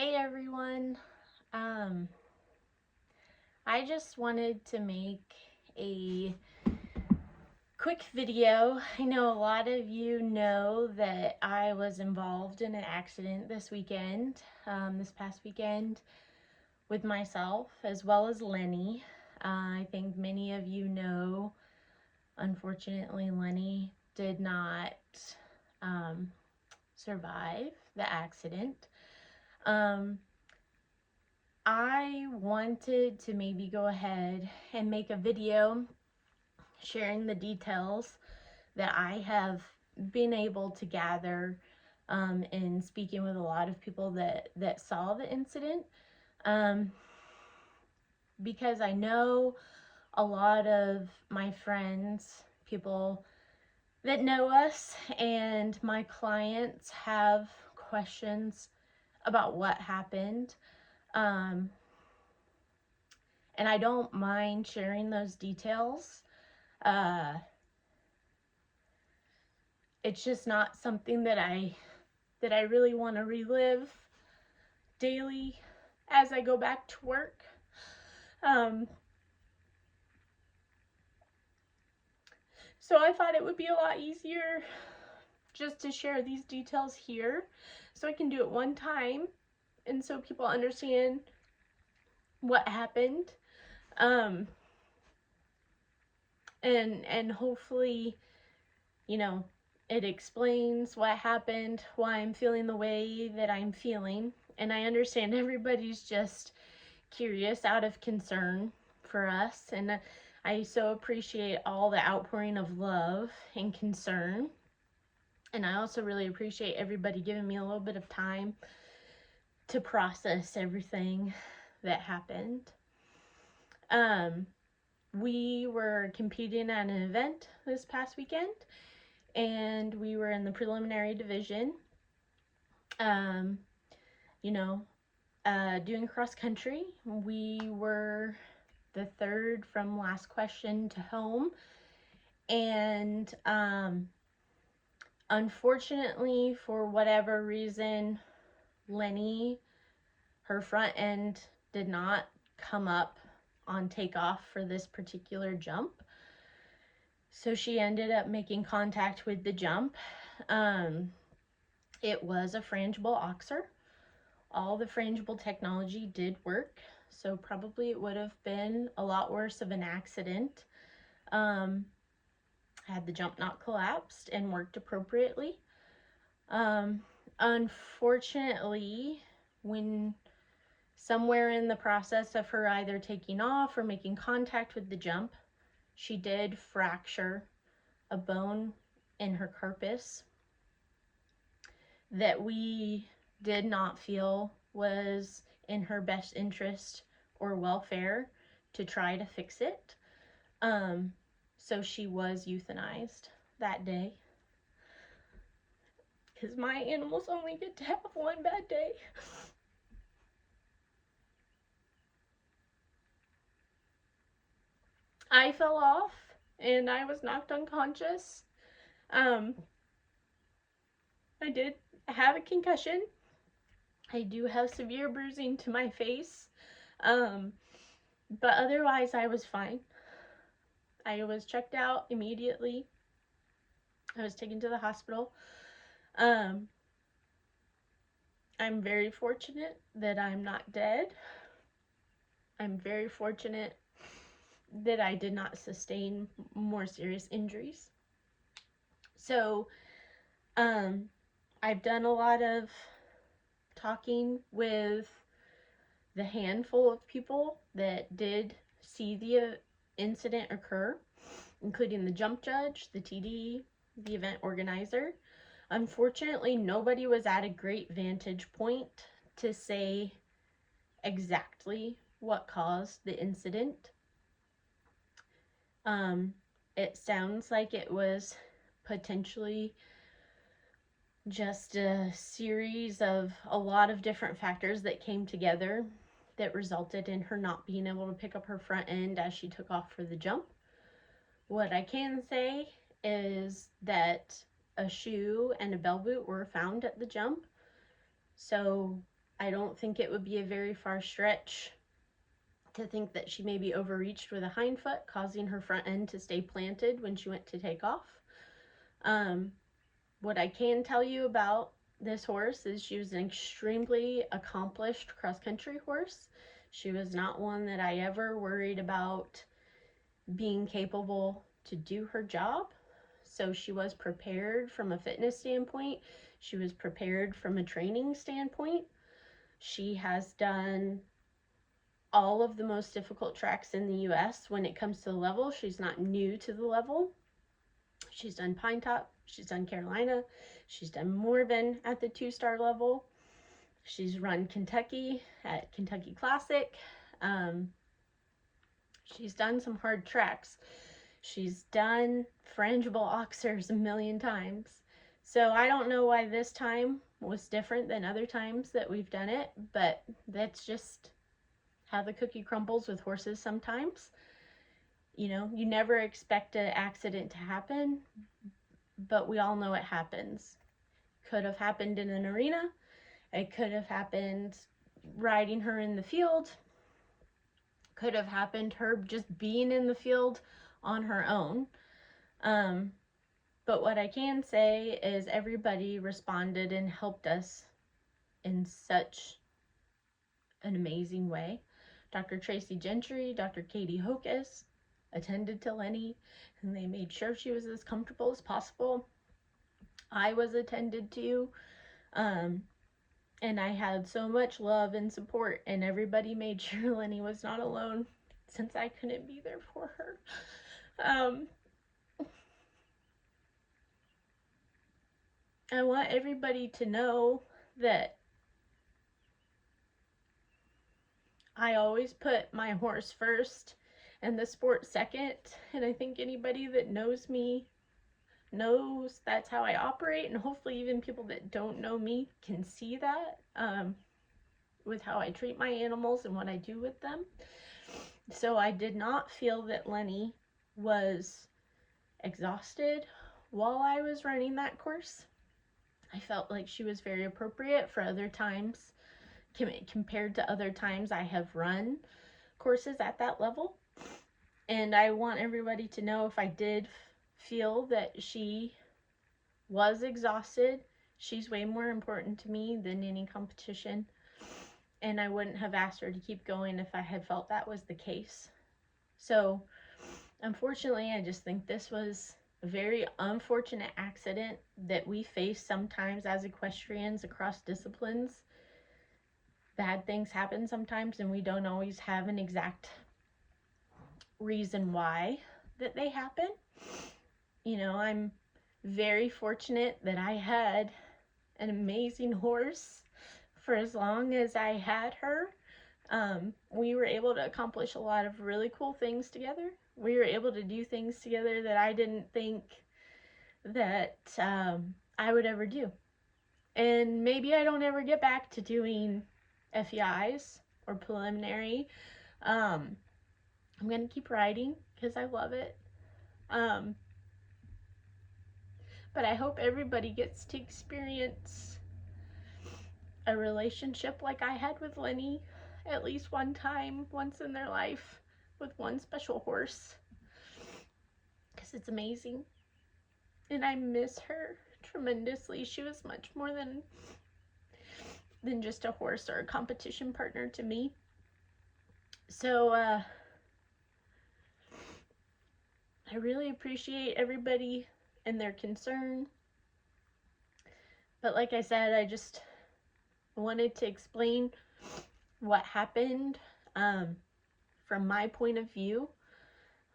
Hey everyone. I just wanted to make a quick video. I know a lot of you know that I was involved in an accident this past weekend, with myself as well as Lenny. I think many of you know, unfortunately, Lenny did not um, survive the accident. I wanted to maybe go ahead and make a video sharing the details that I have been able to gather in speaking with a lot of people that saw the incident, um, because I know a lot of my friends, people that know us, and my clients have questions about what happened. Um, and I don't mind sharing those details. Uh, it's just not something that I really want to relive daily as I go back to work. So I thought it would be a lot easier just to share these details here, so I can do it one time and so people understand what happened. And hopefully, you know, it explains what happened, why I'm feeling the way that I'm feeling. And I understand everybody's just curious out of concern for us. And I so appreciate all the outpouring of love and concern. And I also really appreciate everybody giving me a little bit of time to process everything that happened. We were competing at an event this past weekend, and we were in the preliminary division, doing cross country. We were the third from last question to home, and unfortunately, for whatever reason, Lenny, her front end did not come up on takeoff for this particular jump. So she ended up making contact with the jump. It was a frangible oxer. All the frangible technology did work, so probably it would have been a lot worse of an accident had the jump not collapsed and worked appropriately. Unfortunately, when somewhere in the process of her either taking off or making contact with the jump, she did fracture a bone in her carpus that we did not feel was in her best interest or welfare to try to fix it. So she was euthanized that day, because my animals only get to have one bad day. I fell off and I was knocked unconscious. I did have a concussion. I do have severe bruising to my face. But otherwise I was fine. I was checked out immediately. I was taken to the hospital. I'm very fortunate that I'm not dead. I'm very fortunate that I did not sustain more serious injuries. So, I've done a lot of talking with the handful of people that did see the incident occur, including the jump judge, the TD, the event organizer. Unfortunately, nobody was at a great vantage point to say exactly what caused the incident. It sounds like it was potentially just a series of a lot of different factors that came together that resulted in her not being able to pick up her front end as she took off for the jump. What I can say is that a shoe and a bell boot were found at the jump. So I don't think it would be a very far stretch to think that she maybe overreached with a hind foot, causing her front end to stay planted when she went to take off. What I can tell you about this horse is she was an extremely accomplished cross-country horse. She was not one that I ever worried about being capable to do her job. So she was prepared from a fitness standpoint. She was prepared from a training standpoint. She has done all of the most difficult tracks in the US when it comes to the level. She's not new to the level. She's done Pinetop, she's done Carolina, she's done Morven at the 2-star level. She's run Kentucky at Kentucky Classic. She's done some hard tracks. She's done frangible oxers a million times. So I don't know why this time was different than other times that we've done it, but that's just how the cookie crumbles with horses sometimes. You know, you never expect an accident to happen, but we all know it happens. Could have happened in an arena. It could have happened riding her in the field. Could have happened her just being in the field on her own. But what I can say is everybody responded and helped us in such an amazing way. Dr. Tracy Gentry, Dr. Katie Hocus attended to Lenny, and they made sure she was as comfortable as possible. I was attended to, and I had so much love and support, and everybody made sure Lenny was not alone since I couldn't be there for her. I want everybody to know that I always put my horse first and the sport second, and I think anybody that knows me knows that's how I operate, and hopefully even people that don't know me can see that with how I treat my animals and what I do with them. So I did not feel that Lenny was exhausted while I was running that course. I felt like she was very appropriate for other times compared to other times I have run courses at that level. And I want everybody to know if I did feel that she was exhausted, she's way more important to me than any competition. And I wouldn't have asked her to keep going if I had felt that was the case. So, unfortunately, I just think this was a very unfortunate accident that we face sometimes as equestrians across disciplines. Bad things happen sometimes, and we don't always have an exact reason why that they happen. You know, I'm very fortunate that I had an amazing horse for as long as I had her. We were able to accomplish a lot of really cool things together. We were able to do things together that I didn't think that I would ever do. And maybe I don't ever get back to doing FEIs or preliminary. I'm going to keep riding because I love it. But I hope everybody gets to experience a relationship like I had with Lenny at least one time, once in their life, with one special horse, because it's amazing. And I miss her tremendously. She was much more than just a horse or a competition partner to me. So I really appreciate everybody and their concern. But like I said, I just wanted to explain what happened from my point of view,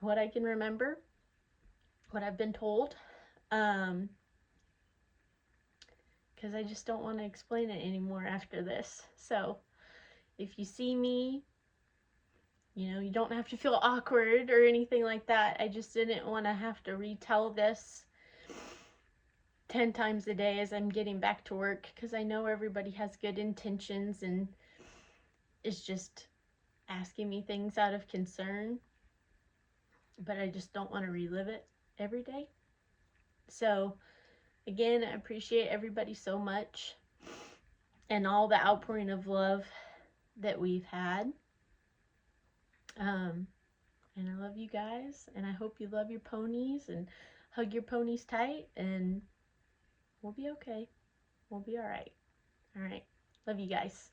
what I can remember, what I've been told, because I just don't want to explain it anymore after this. So if you see me, you know, you don't have to feel awkward or anything like that. I just didn't want to have to retell this 10 times a day as I'm getting back to work, because I know everybody has good intentions and is just asking me things out of concern, but I just don't want to relive it every day. So again, I appreciate everybody so much. and all the outpouring of love that we've had. And I love you guys, and I hope you love your ponies and hug your ponies tight, and we'll be okay. We'll be all right. All right. Love you guys.